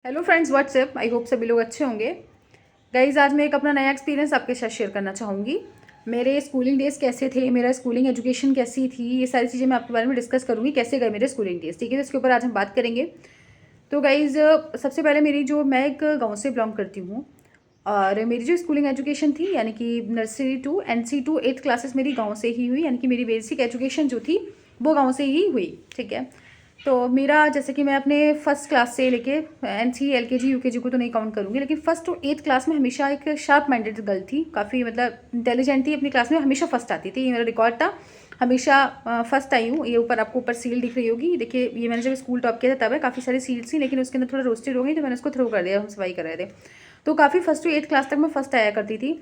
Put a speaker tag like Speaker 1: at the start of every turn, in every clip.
Speaker 1: Hello friends, WhatsApp. I hope सभी लोग अच्छे होंगे। गाइज, आज मैं एक अपना नया एक्सपीरियंस आपके साथ शेयर करना चाहूँगी। मेरे स्कूलिंग डेज़ कैसे थे, मेरा स्कूलिंग एजुकेशन कैसी थी, ये सारी चीज़ें मैं आपके बारे में डिस्कस करूँगी। कैसे गए मेरे स्कूलिंग डेज़, ठीक है। तो इसके ऊपर आज हम बात करेंगे। तो गाइज, सबसे पहले मैं एक गाँव से बिलोंग करती हूँ और मेरी जो स्कूलिंग एजुकेशन थी, यानी कि nursery to NC to 8th classes मेरी गाँव से ही हुई। यानी कि मेरी बेसिक एजुकेशन जो थी वो गाँव से ही हुई, ठीक है। तो मेरा जैसे कि मैं अपने फर्स्ट क्लास से लेके NC LKG UKG को तो नहीं काउंट करूँगी, लेकिन फर्स्ट टू 8th क्लास में हमेशा एक शार्प माइंडेड गर्ल थी। काफ़ी मतलब इंटेलिजेंट थी, अपनी क्लास में हमेशा फर्स्ट आती थी। ये मेरा रिकॉर्ड था, हमेशा फर्स्ट आई हूँ। ये ऊपर आपको ऊपर सील दिख रही होगी, देखिए। ये मैंने जब स्कूल टॉप किया था तब है। काफ़ी सारी सील्स थी, लेकिन उसके अंदर थोड़ा रोस्टेड हो गई तो मैंने उसको थ्रो कर दिया, हम सफाई कर रहे थे। तो काफ़ी फर्स्ट टू 8th क्लास तक मैं फर्स्ट आया करती थी।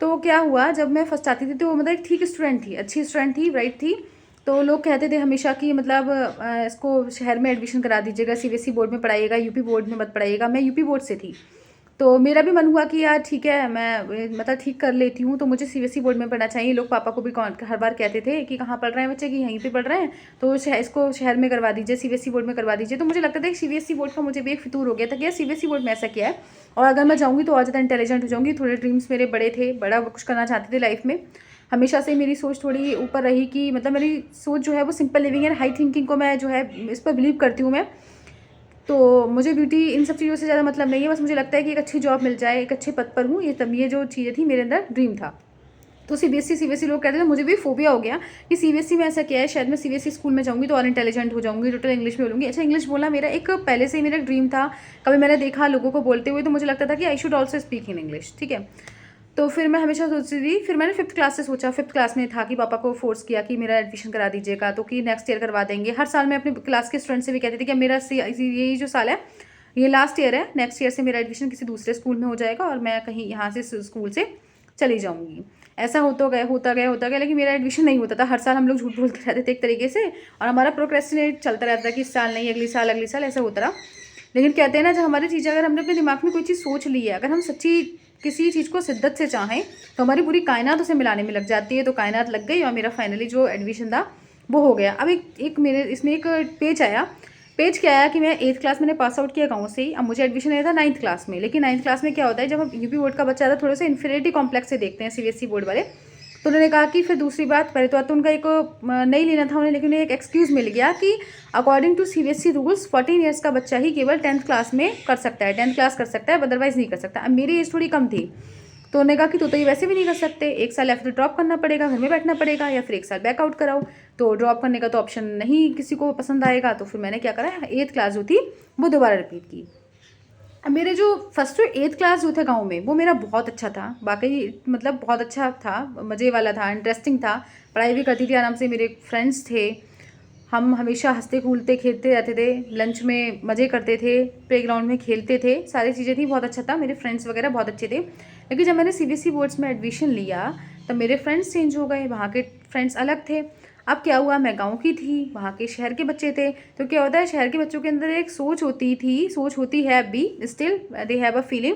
Speaker 1: तो क्या हुआ, जब मैं फर्स्ट आती थी तो मतलब एक ठीक स्टूडेंट थी, अच्छी स्टूडेंट थी, ब्राइट थी। तो लोग कहते थे हमेशा कि मतलब इसको शहर में एडमिशन करा दीजिएगा, CBSE बोर्ड में पढ़ाइएगा, यूपी बोर्ड में मत पढ़ाइएगा। मैं यूपी बोर्ड से थी, तो मेरा भी मन हुआ कि यार ठीक है, मैं मतलब ठीक कर लेती हूँ, तो मुझे CBSE बोर्ड में पढ़ना चाहिए। लोग पापा को भी हर बार कहते थे कि कहाँ पढ़ रहे हैं बच्चे, कि यहीं पे पढ़ रहे हैं, तो इसको शहर में करवा दीजिए, CBSE बोर्ड में करवा दीजिए। तो मुझे लगता था कि CBSE बोर्ड का मुझे भी एक फितूर हो गया था कि यार CBSE बोर्ड में ऐसा क्या है, और अगर मैं जाऊँगी तो और ज़्यादा इंटेलिजेंट हो जाऊँगी। थोड़े ड्रीम्स मेरे बड़े थे, बड़ा कुछ करना चाहती थी लाइफ में। हमेशा से मेरी सोच थोड़ी ऊपर रही कि मतलब मेरी सोच जो है वो simple living and high thinking को मैं जो है इस पर बिलीव करती हूँ मैं। तो मुझे ब्यूटी इन सब चीज़ों से ज़्यादा मतलब नहीं है। बस मुझे लगता है कि एक अच्छी जॉब मिल जाए, एक अच्छे पद पर हूँ, ये जो चीज़ें थी मेरे अंदर ड्रीम था। तो CBSE लोग कहते थे, मुझे भी फोबिया हो गया कि CBSE में ऐसा क्या है, शायद मैं CBSE स्कूल में जाऊँगी तो और इंटेलिजेंट हो जाऊँगी, टोटल इंग्लिश में बोलूँगी। अच्छा, इंग्लिश बोलना मेरा एक पहले से ही मेरा ड्रीम था। कभी मैंने देखा लोगों को बोलते हुए तो मुझे लगता था कि I should also speak in English, ठीक है। तो फिर मैं हमेशा सोचती थी, फिर मैंने 5th क्लास से सोचा, 5th क्लास में था कि पापा को फोर्स किया कि मेरा एडमिशन करा दीजिएगा, तो कि नेक्स्ट ईयर करवा देंगे। हर साल मैं अपने क्लास के स्टूडेंट से भी कहती थी कि मेरा यही जो साल है ये लास्ट ईयर है, नेक्स्ट ईयर से मेरा एडमिशन किसी दूसरे स्कूल में हो जाएगा और मैं कहीं यहाँ से स्कूल से चली जाऊँगी। ऐसा होता गया, लेकिन मेरा एडमिशन नहीं होता था। हर साल हम लोग झूठ बोलते रहते थे एक तरीके से, और हमारा प्रोक्रेस्टिनेट चलता रहता था कि इस साल नहीं, अगली साल ऐसा होता रहा। लेकिन कहते हैं ना, जब हमारी चीज़ें, अगर हमने अपने दिमाग में कोई चीज़ सोच ली है, अगर हम सच्ची किसी चीज़ को शिद्दत से चाहें, तो हमारी पूरी कायनात उसे मिलाने में लग जाती है। तो कायनात लग गई और मेरा फाइनली जो एडमिशन था वो हो गया। अब एक मेरे इसमें एक पेज आया। पेज क्या आया कि मैं 8th क्लास मैंने पास आउट किया गाँव से ही। अब मुझे एडमिशन लेना था 9th क्लास में, लेकिन 9th क्लास में क्या होता है, जब हम यूपी बोर्ड का बच्चा था, थोड़े से इन्फीरियरिटी कॉम्प्लेक्स से देखते हैं CBSE बोर्ड वाले। तो उन्होंने कहा कि फिर दूसरी बात, पहले तो उनका एक नहीं लेना था उन्हें, लेकिन एक एक्सक्यूज़ मिल गया कि according to CBSE rules 14 years का बच्चा ही केवल 10th क्लास में कर सकता है, 10th क्लास कर सकता है, अदरवाइज नहीं कर सकता। अब मेरी एज थोड़ी कम थी, तो उन्होंने कहा कि तो ये वैसे भी नहीं कर सकते, एक साल या फिर ड्रॉप करना पड़ेगा, घर में बैठना पड़ेगा, या फिर एक साल बैकआउट कराओ। तो ड्रॉप करने का तो ऑप्शन नहीं किसी को पसंद आएगा। तो फिर मैंने क्या करा, 8th क्लास जो थी वो दोबारा रिपीट की। अब मेरे जो फर्स्ट टू 8th क्लास जो थे गाँव में, वो मेरा बहुत अच्छा था, वाकई मतलब बहुत अच्छा था, मज़े वाला था, इंटरेस्टिंग था। पढ़ाई भी करती थी आराम से, मेरे फ्रेंड्स थे, हम हमेशा हंसते खेलते खेलते रहते थे, लंच में मज़े करते थे, प्लेग्राउंड में खेलते थे, सारी चीज़ें थी, बहुत अच्छा था। मेरे फ्रेंड्स वगैरह बहुत अच्छे थे। लेकिन जब मैंने CBSE बोर्ड्स में एडमिशन लिया, तब मेरे फ्रेंड्स चेंज हो गए, वहाँ के फ्रेंड्स अलग थे। अब क्या हुआ, मैं गाँव की थी, वहाँ के शहर के बच्चे थे। तो क्या होता है, शहर के बच्चों के अंदर एक सोच होती है अभी, still they have a feeling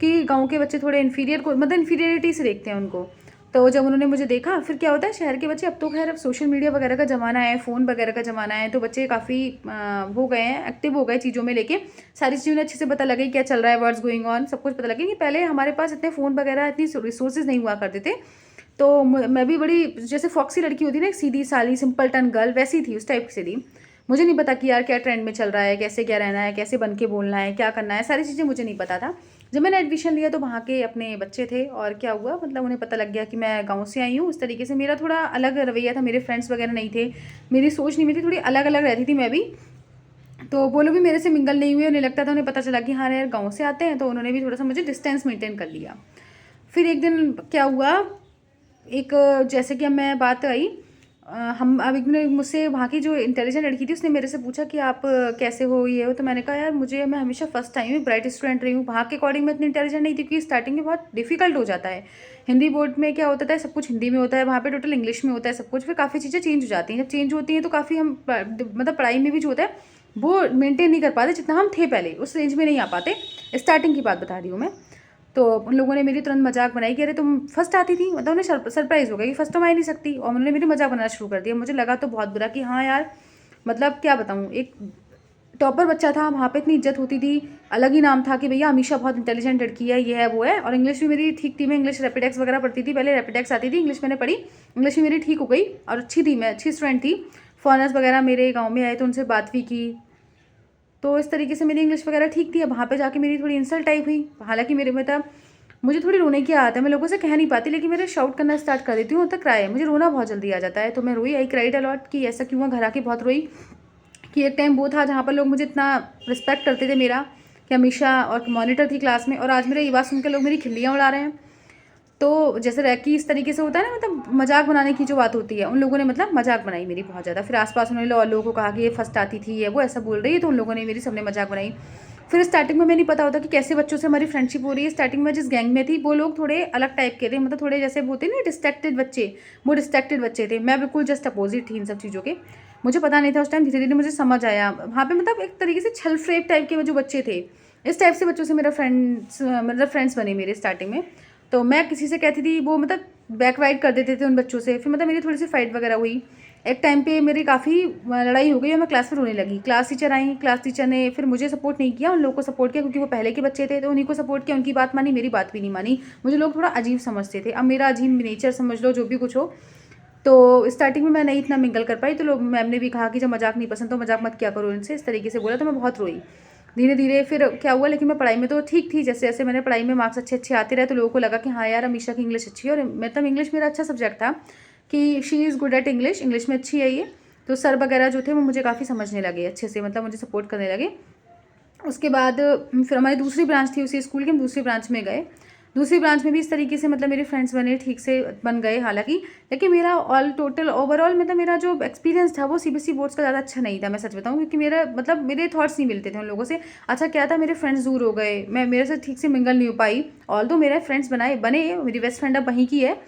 Speaker 1: कि गाँव के बच्चे थोड़े इन्फीरियर को, मतलब इन्फीरियरिटी से देखते हैं उनको। तो जब उन्होंने मुझे देखा, फिर क्या होता है, शहर के बच्चे, अब तो खैर अब सोशल मीडिया वगैरह का ज़माना है, फ़ोन वगैरह का ज़माना है, तो बच्चे काफ़ी हो गए हैं, एक्टिव हो गए चीज़ों में लेके। सारी चीज़ों ने अच्छे से पता लगे क्या चल रहा है, व्हाट्स गोइंग ऑन, सब कुछ पता लगे। कि पहले हमारे पास इतने फ़ोन वगैरह, इतनी रिसोर्सेज नहीं हुआ करते थे। तो मैं भी बड़ी जैसे फॉक्सी लड़की होती ना, एक सीधी साली सिंपल टन गर्ल, वैसी थी, उस टाइप से थी। मुझे नहीं पता कि यार क्या ट्रेंड में चल रहा है, कैसे क्या रहना है, कैसे बन के बोलना है, क्या करना है, सारी चीज़ें मुझे नहीं पता था। जब मैंने एडमिशन लिया तो वहाँ के अपने बच्चे थे, और क्या हुआ, मतलब उन्हें पता लग गया कि मैं गाँव से आई हूँ। उस तरीके से मेरा थोड़ा अलग रवैया था, मेरे फ्रेंड्स वगैरह नहीं थे, मेरी सोच नहीं, मेरी थोड़ी अलग अलग रहती थी मैं भी। तो वो लोग भी मेरे से मिंगल नहीं हुए, उन्हें लगता था, उन्हें पता चला कि हाँ यार गाँव से आते हैं, तो उन्होंने भी थोड़ा सा मुझे डिस्टेंस मेंटेन कर लिया। फिर एक दिन क्या हुआ, एक जैसे कि अब मैं बात आई, हम अब एक ने मुझसे, वहाँ की जो इंटेलिजेंट लड़की थी, उसने मेरे से पूछा कि आप कैसे हो, ये हो। तो मैंने कहा यार मैं हमेशा फर्स्ट आई हूँ, ब्राइट स्टूडेंट रही हूँ। वहाँ के अकॉर्डिंग मैं इतनी इंटेलिजेंट नहीं थी, क्योंकि स्टार्टिंग में बहुत डिफिकल्ट हो जाता है। हिंदी बोर्ड में क्या होता है, सब कुछ हिंदी में होता है, वहाँ पे टोटल इंग्लिश में होता है सब कुछ। फिर काफ़ी चीज़ें चेंज हो जाती हैं, जब चेंज होती हैं तो काफ़ी हम मतलब पढ़ाई में भी जो होता है वो मेंटेन नहीं कर पाते जितना हम थे पहले, उस रेंज में नहीं आ पाते। स्टार्टिंग की बात बता रही हूँ मैं। तो उन लोगों ने मेरी तुरंत मजाक बनाई कि अरे तुम फर्स्ट आती थी, मतलब उन्हें सरप्राइज़ हो गया कि फर्स्ट तो मैं आ नहीं सकती, और उन्होंने मेरी मजाक बनाना शुरू कर दिया। मुझे लगा तो बहुत बुरा कि हाँ यार, मतलब क्या बताऊँ, एक टॉपर बच्चा था, वहाँ पे इतनी इज्जत होती थी, अलग ही नाम था कि भैया अमीशा बहुत इंटेलिजेंट लड़की है, ये है वो है। और इंग्लिश भी मेरी ठीक थी, मैं इंग्लिश रैपिडेक्स वगैरह पढ़ती थी, पहले रैपिडेक्स आती थी, इंग्लिश मैंने पढ़ी, इंग्लिश भी मेरी ठीक हो गई और अच्छी थी, मैं अच्छी स्टूडेंट थी। फॉरेनर्स वगैरह मेरे गाँव में आए तो उनसे बात भी की, तो इस तरीके से मेरी इंग्लिश वगैरह ठीक थी। अब वहाँ पे जाके मेरी थोड़ी इंसल्ट टाइप हुई, हालांकि मेरे मतलब मुझे थोड़ी रोने की आदत है, मैं लोगों से कह नहीं पाती, लेकिन मेरे शाउट करना स्टार्ट कर देती हूँ तो क्राई, मुझे रोना बहुत जल्दी आ जाता है। तो मैं रोई, आई क्राइड अलॉट कि ऐसा क्यों हुआ, घर आके बहुत रोई कि एक टाइम वो था जहाँ पर लोग मुझे इतना रिस्पेक्ट करते थे मेरा कि हमेशा, और मॉनिटर थी क्लास में, और आज मेरा ये बात सुनकर लोग मेरी खिल्लियाँ उड़ा रहे हैं। तो जैसे रैकी इस तरीके से होता है ना, मतलब मजाक बनाने की जो बात होती है, उन लोगों ने मतलब मजाक बनाई मेरी बहुत ज़्यादा। फिर आसपास उन्होंने और लोगों को कहा कि ये फर्स्ट आती थी, ये वो ऐसा बोल रही है, तो उन लोगों ने मेरी सबने मजाक बनाई। फिर स्टार्टिंग में मैं नहीं पता होता कि कैसे बच्चों से हमारी फ्रेंडशिप हो रही है। स्टार्टिंग में जिस गैंग में थी वो लोग थोड़े अलग टाइप के थे, मतलब थोड़े जैसे होते ना डिस्ट्रैक्टेड बच्चे, वो डिस्ट्रैक्टेड बच्चे थे। मैं बिल्कुल जस्ट अपोजिट थी इन सब चीज़ों के। मुझे पता नहीं था उस टाइम, धीरे धीरे मुझे समझ आया वहाँ पे, मतलब एक तरीके से छल फ्रेब टाइप के जो बच्चे थे, इस टाइप से बच्चों से मेरा फ्रेंड्स बने मेरे स्टार्टिंग में। तो मैं किसी से कहती थी, वो मतलब बैक वाइड कर देते थे उन बच्चों से। फिर मतलब मेरी थोड़ी सी फाइट वगैरह हुई, एक टाइम पे मेरी काफ़ी लड़ाई हो गई और मैं क्लास में रोने लगी। क्लास टीचर आई, क्लास टीचर ने फिर मुझे सपोर्ट नहीं किया, उन लोगों को सपोर्ट किया, क्योंकि वो पहले के बच्चे थे तो उन्हीं को सपोर्ट किया, उनकी बात मानी, मेरी बात भी नहीं मानी। मुझे लोग थोड़ा अजीब समझते थे, अब मेरा अजीब नेचर समझ लो, जो भी कुछ हो। तो स्टार्टिंग में मैं नहीं इतना मिंगल कर पाई, तो लोग, मैम ने भी कहा कि जब मजाक नहीं पसंद तो मजाक मत किया करो इनसे, इस तरीके से बोला, तो मैं बहुत रोई। धीरे धीरे फिर क्या हुआ, लेकिन मैं पढ़ाई में तो ठीक थी, जैसे जैसे मैंने पढ़ाई में मार्क्स अच्छे अच्छे आते रहे तो लोगों को लगा कि हाँ यार अमीशा की इंग्लिश अच्छी है। और मतलब इंग्लिश मेरा अच्छा सब्जेक्ट था कि she is good at English, English में अच्छी है ये। तो सर वगैरह जो थे वो मुझे काफ़ी समझने लगे अच्छे से, मतलब मुझे सपोर्ट करने लगे। उसके बाद फिर हमारी दूसरी ब्रांच थी उसी स्कूल की, हम दूसरी ब्रांच में गए। दूसरी ब्रांच में भी इस तरीके से मतलब मेरे फ्रेंड्स बने, ठीक से बन गए हालांकि। लेकिन मेरा ऑल टोटल ओवरऑल मतलब मेरा जो एक्सपीरियंस था वो सीबीएसई बोर्ड्स का ज़्यादा अच्छा नहीं था, मैं सच बताऊं, क्योंकि मेरा मतलब मेरे थॉट्स नहीं मिलते थे उन लोगों से। अच्छा क्या था, मेरे फ्रेंड्स दूर हो गए, मैं मेरे से ठीक से मिंगल नहीं हो पाई। ऑल दो मेरे फ्रेंड्स बने, मेरी बेस्ट फ्रेंड अब वहीं की है।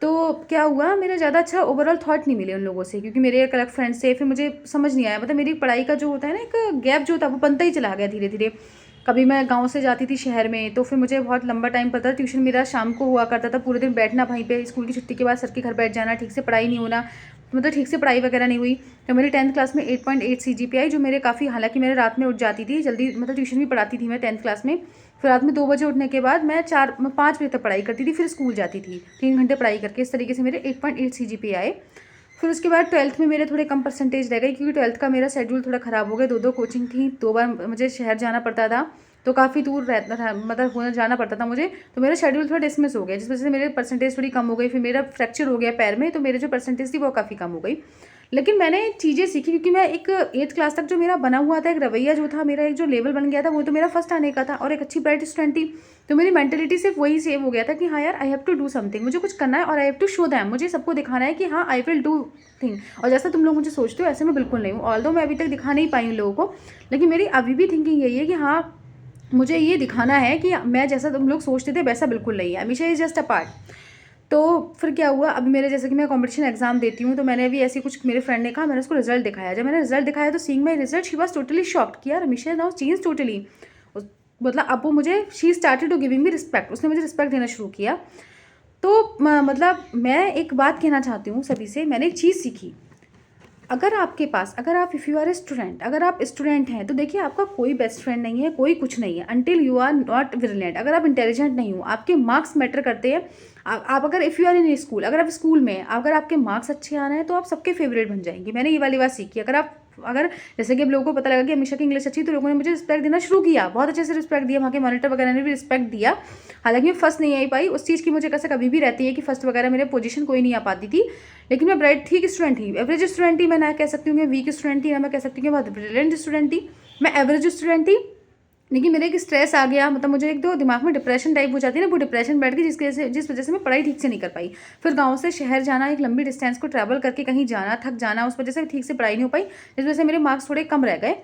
Speaker 1: तो क्या हुआ, मेरा ज़्यादा अच्छा ओवरऑल थॉट नहीं मिले उन लोगों से, क्योंकि मेरे एक अलग फ्रेंड्स थे। फिर मुझे समझ नहीं आया, मतलब मेरी पढ़ाई का जो होता है ना एक गैप जो था वो बनता ही चला गया धीरे धीरे। कभी मैं गांव से जाती थी शहर में तो फिर मुझे बहुत लंबा टाइम पड़ता था, ट्यूशन मेरा शाम को हुआ करता था, पूरे दिन बैठना वहीं पे, स्कूल की छुट्टी के बाद सर के घर बैठ जाना, ठीक से पढ़ाई नहीं होना, मतलब ठीक से पढ़ाई वगैरह नहीं हुई। तो मेरी 10th क्लास में 8.8 CGPA आई, जो मेरे काफ़ी, हालांकि मेरे रात में उठ जाती थी जल्दी, मतलब ट्यूशन भी पढ़ाती थी मैं 10th क्लास में। फिर रात में 2 बजे उठने के बाद मैं 5 बजे तक पढ़ाई करती थी, फिर स्कूल जाती थी 3 घंटे पढ़ाई करके। इस तरीके से मेरे 8.8 CGPA आए। फिर उसके बाद 12th में मेरे थोड़े कम परसेंटेज रह गए, क्योंकि 12th का मेरा शेड्यूल थोड़ा ख़राब हो गया, 2 कोचिंग थी, 2 बार मुझे शहर जाना पड़ता था, तो काफ़ी दूर रहता था, मतलब होना जाना पड़ता था मुझे। तो मेरा शेड्यूल थोड़ा डिसमिस हो गया, जिस वजह से मेरे परसेंटेज थोड़ी कम हो गई। फिर मेरा फ्रैक्चर हो गया पैर में, तो मेरे जो परसेंटेज थी वो काफ़ी कम हो गई। लेकिन मैंने चीज़ें सीखी, क्योंकि मैं एक 8th क्लास तक जो मेरा बना हुआ था, एक रवैया जो था मेरा, एक जो लेवल बन गया था, वो तो मेरा फर्स्ट आने का था और एक अच्छी ब्राइट स्टूडेंट थी। तो मेरी मेंटेलिटी सिर्फ वही सेव हो गया था कि हाँ यार I have to do something, मुझे कुछ करना है और I have to show them, मुझे सबको दिखाना है कि हाँ आई विल डू थिंग। और जैसा तुम लोग मुझे सोचते हो ऐसे मैं बिल्कुल नहीं हूँ, ऑल्दो मैं अभी तक दिखा नहीं पाई उन लोगों को, लेकिन मेरी अभी भी थिंकिंग यही है कि हाँ मुझे ये दिखाना है कि मैं जैसा तुम लोग सोचते थे वैसा बिल्कुल नहीं है, हमेशा इज जस्ट अ पार्ट। तो फिर क्या हुआ, अभी मेरे जैसे कि मैं कंपटीशन एग्जाम देती हूँ, तो मैंने अभी ऐसी कुछ, मेरे फ्रेंड ने कहा, मैंने उसको रिजल्ट दिखाया। जब मैंने रिजल्ट दिखाया तो seeing my result she was totally shocked कि यार हमेशा नाउ चेंज टोटली। मतलब अब वो मुझे, she started to giving me respect, उसने मुझे रिस्पेक्ट देना शुरू किया। तो मतलब मैं एक बात कहना चाहती हूँ सभी से, मैंने एक चीज़ सीखी, अगर आपके पास, अगर आप if you are a student, अगर आप स्टूडेंट हैं तो देखिए आपका कोई बेस्ट फ्रेंड नहीं है, कोई कुछ नहीं है until you are not brilliant. अगर आप इंटेलिजेंट नहीं हो, आपके मार्क्स मैटर करते हैं। आप अगर if you are in school, अगर आप स्कूल में, अगर आपके मार्क्स अच्छे आ रहे हैं तो आप सबके फेवरेट बन जाएंगे। मैंने ये वाली बात सीखी। अगर जैसे कि अब लोगों को पता लगा कि अमीशा की इंग्लिश अच्छी, तो लोगों ने मुझे रिस्पेक्ट देना शुरू किया, बहुत अच्छे से रिस्पेक्ट दिया, वहाँ के मॉनिटर वगैरह ने भी रिस्पेक्ट दिया। हालांकि मैं फर्स्ट नहीं आई पाई, उस चीज़ की मुझे कैसे कभी भी रहती है कि फर्स्ट वगैरह मेरे पोजीशन कोई नहीं आ पाती थी, लेकिन मैं ब्राइट ठीक स्टूडेंट थी, एवरेज स्टूडेंट थी। मैं ना कह सकती हूँ कि वीक स्टूडेंट थी, ना मैं कह सकती हूँ कि बहुत ब्रिलियंट स्टूडेंट थी, मैं एवरेज स्टूडेंट थी। लेकिन मेरे एक स्ट्रेस आ गया, मतलब मुझे एक दो दिमाग में डिप्रेशन टाइप हो जाती है ना, वो डिप्रेशन बैठ गई, जिस वजह से मैं पढ़ाई ठीक से नहीं कर पाई। फिर गांव से शहर जाना, एक लंबी डिस्टेंस को ट्रैवल करके कहीं जाना, थक जाना, उस वजह से ठीक से पढ़ाई नहीं हो पाई, जिस वजह से मेरे मार्क्स थोड़े कम रह गए।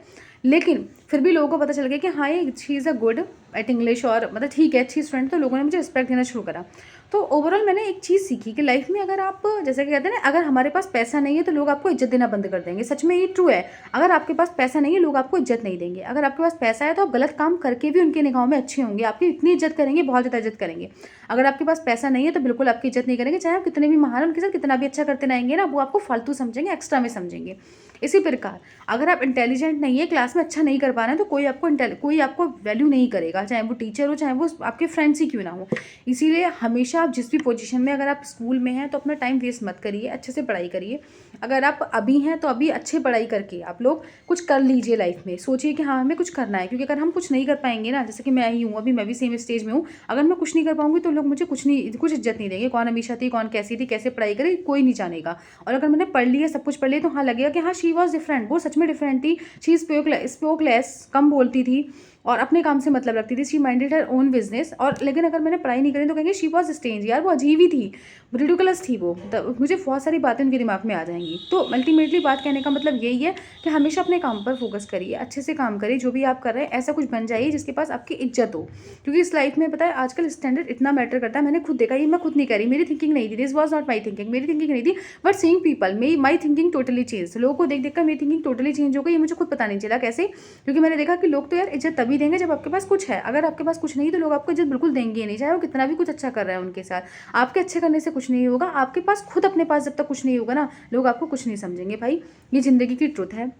Speaker 1: लेकिन फिर भी लोगों को पता चल गया कि हाँ ये she is a good at English, और मतलब ठीक है अच्छी स्टूडेंट, तो लोगों ने मुझे रिस्पेक्ट देना शुरू करा। तो ओवरऑल मैंने एक चीज़ सीखी कि लाइफ में अगर आप जैसे कि कहते हैं ना, अगर हमारे पास पैसा नहीं है तो लोग आपको इज्जत देना बंद कर देंगे। सच में ये ट्रू है। अगर आपके पास पैसा नहीं है लोग आपको इज्जत नहीं देंगे। अगर आपके पास पैसा है तो आप गलत काम करके भी उनके निगाहों में अच्छे होंगे, आपकी इतनी इज्जत करेंगे, बहुत ज़्यादा इज्जत करेंगे। अगर आपके पास पैसा नहीं है तो बिल्कुल आपकी इज्जत नहीं करेंगे, चाहे आप कितने भी महान उनके साथ कितना भी अच्छा करते रहेंगे ना, वो आपको फालतू समझेंगे, एक्स्ट्रा में समझेंगे। इसी प्रकार अगर आप इंटेलिजेंट नहीं है, क्लास में अच्छा नहीं कर पा रहे हैं, तो कोई आपको वैल्यू नहीं करेगा, चाहे वो टीचर हो, चाहे वो आपके फ्रेंड्स ही क्यों ना हो। इसीलिए हमेशा आप जिस भी पोजीशन में, अगर आप स्कूल में हैं तो अपना टाइम वेस्ट मत करिए, अच्छे से पढ़ाई करिए। अगर आप अभी हैं तो अभी अच्छे पढ़ाई करके आप लोग कुछ कर लीजिए लाइफ में, सोचिए कि हाँ हमें कुछ करना है। क्योंकि अगर हम कुछ नहीं कर पाएंगे ना, जैसे कि मैं ही हूँ, अभी मैं भी सेम स्टेज में हूँ, अगर मैं कुछ नहीं कर पाऊंगी तो लोग मुझे कुछ इज्जत नहीं देंगे। कौन अमीषा थी, कौन कैसी थी, कैसे पढ़ाई करी, कोई नहीं जानेगा। और अगर मैंने पढ़ लिया, सब कुछ पढ़ लिया, तो हाँ लगेगा कि हाँ शी वॉज डिफरेंट, वो सच में डिफरेंट थी। शी स्पोक लेस, कम बोलती थी और अपने काम से मतलब रखती थी। She minded her own business. और लेकिन अगर मैंने पढ़ाई नहीं करी तो कहेंगे शी वॉज स्ट्रेंज, यार वो अजीब ही थी, रिडिकुलस थी वो। मुझे बहुत सारी बातें उनके दिमाग में आ जाएंगी। तो अल्टीमेटली बात कहने का मतलब यही है कि हमेशा अपने काम पर फोकस करिए, अच्छे से काम करिए, जो भी आप कर रहे हैं ऐसा कुछ बन जाइए जिसके पास आपकी इज्जत हो। क्योंकि इस लाइफ में पता है आजकल स्टैंडर्ड इतना मैटर करता है। मैंने खुद देखा, ये मैं खुद नहीं कह रही, मेरी थिंकिंग नहीं थी, this was not my thinking, मेरी थिंकिंग नहीं थी, but seeing people my thinking totally change. लोगों को देख कर मेरी थिंकिंग टोटली चेंज हो गई। ये मुझे खुद पता नहीं चला कैसे, क्योंकि मैंने देखा कि लोग तो यार इज्जत तभी देंगे जब आपके पास कुछ है। अगर आपके पास कुछ नहीं तो लोग आपको इज्जत बिल्कुल देंगे ही नहीं, चाहे वो कितना भी कुछ अच्छा कर रहा है उनके साथ। आपके अच्छे करने से कुछ नहीं होगा, आपके पास खुद अपने पास जब तक कुछ नहीं होगा ना, लोग आपको कुछ नहीं समझेंगे। भाई ये ज़िंदगी की ट्रुथ है,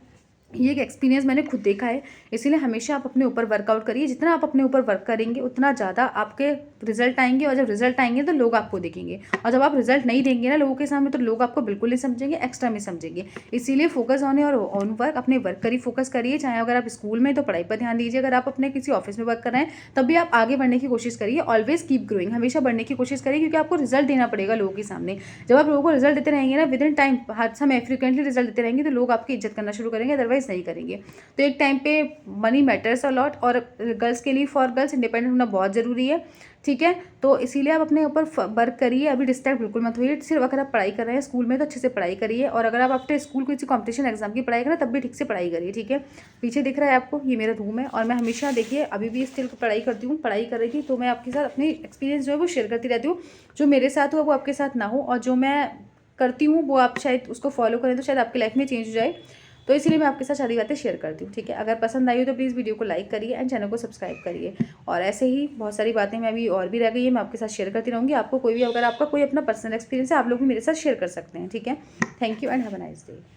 Speaker 1: ये एक एक्सपीरियंस मैंने खुद देखा है। इसीलिए हमेशा आप अपने ऊपर वर्कआउट करिए, जितना आप अपने ऊपर वर्क करेंगे उतना ज़्यादा आपके रिजल्ट आएंगे। और जब रिजल्ट आएंगे तो लोग आपको देखेंगे, और जब आप रिजल्ट नहीं देंगे ना लोगों के सामने तो लोग आपको बिल्कुल नहीं समझेंगे, एक्स्ट्रा में समझेंगे। इसीलिए फोकस ऑन और ऑन वर्क, अपने वर्क करिए, फोकस करिए। चाहे अगर आप स्कूल में तो पढ़ाई पर ध्यान दीजिए, अगर आप अपने किसी ऑफिस में वर्क कर रहे हैं तब भी आप आगे बढ़ने की कोशिश करिए। ऑलवेज कीप ग्रोइंग, हमेशा बढ़ने की कोशिश करिए, क्योंकि आपको रिजल्ट देना पड़ेगा लोगों के सामने। जब आप लोगों को रिजल्ट देते रहेंगे ना, विद इन टाइम, हर समय फ्रिक्वेंटली रिजल्ट देते रहेंगे, तो लोग आपकी इज्जत करना शुरू करेंगे, अदरवाइज नहीं करेंगे। तो एक टाइम पे मनी मैटर्स अ लॉट, और गर्ल्स के लिए, फॉर गर्ल्स इंडिपेंडेंट होना बहुत ज़रूरी है। ठीक है, तो इसीलिए आप अपने ऊपर वर्क करिए, अभी डिस्ट्रैक्ट बिल्कुल मत होइए। सिर्फ अगर आप पढ़ाई कर रहे हैं स्कूल में तो अच्छे से पढ़ाई करिए, और अगर आप आफ्टर स्कूल किसी कॉम्पिटिशन एग्जाम की पढ़ाई करें तब भी ठीक से पढ़ाई करिए। ठीक है, पीछे दिख रहा है आपको, ये मेरा रूम है, और मैं हमेशा देखिए अभी भी स्टिल पढ़ाई करती हूँ, पढ़ाई कर रही थी, तो मैं आपके साथ अपनी एक्सपीरियंस जो है वो शेयर करती रहती हूँ। जो मेरे साथ हुआ वो आपके साथ ना हो, और जो मैं करती हूँ वो आप शायद उसको फॉलो करें तो शायद आपकी लाइफ में चेंज हो जाए। तो इसलिए मैं आपके साथ सारी बातें शेयर करती हूँ। ठीक है, अगर पसंद आई हो तो प्लीज़ वीडियो को लाइक करिए एंड चैनल को सब्सक्राइब करिए। और ऐसे ही बहुत सारी बातें मैं अभी और भी रह गई है, मैं आपके साथ शेयर करती रहूँगी। आपको कोई भी, अगर आपका कोई अपना पर्सनल एक्सपीरियंस है आप लोग भी मेरे साथ शेयर कर सकते हैं। ठीक है, thank you and have a nice day.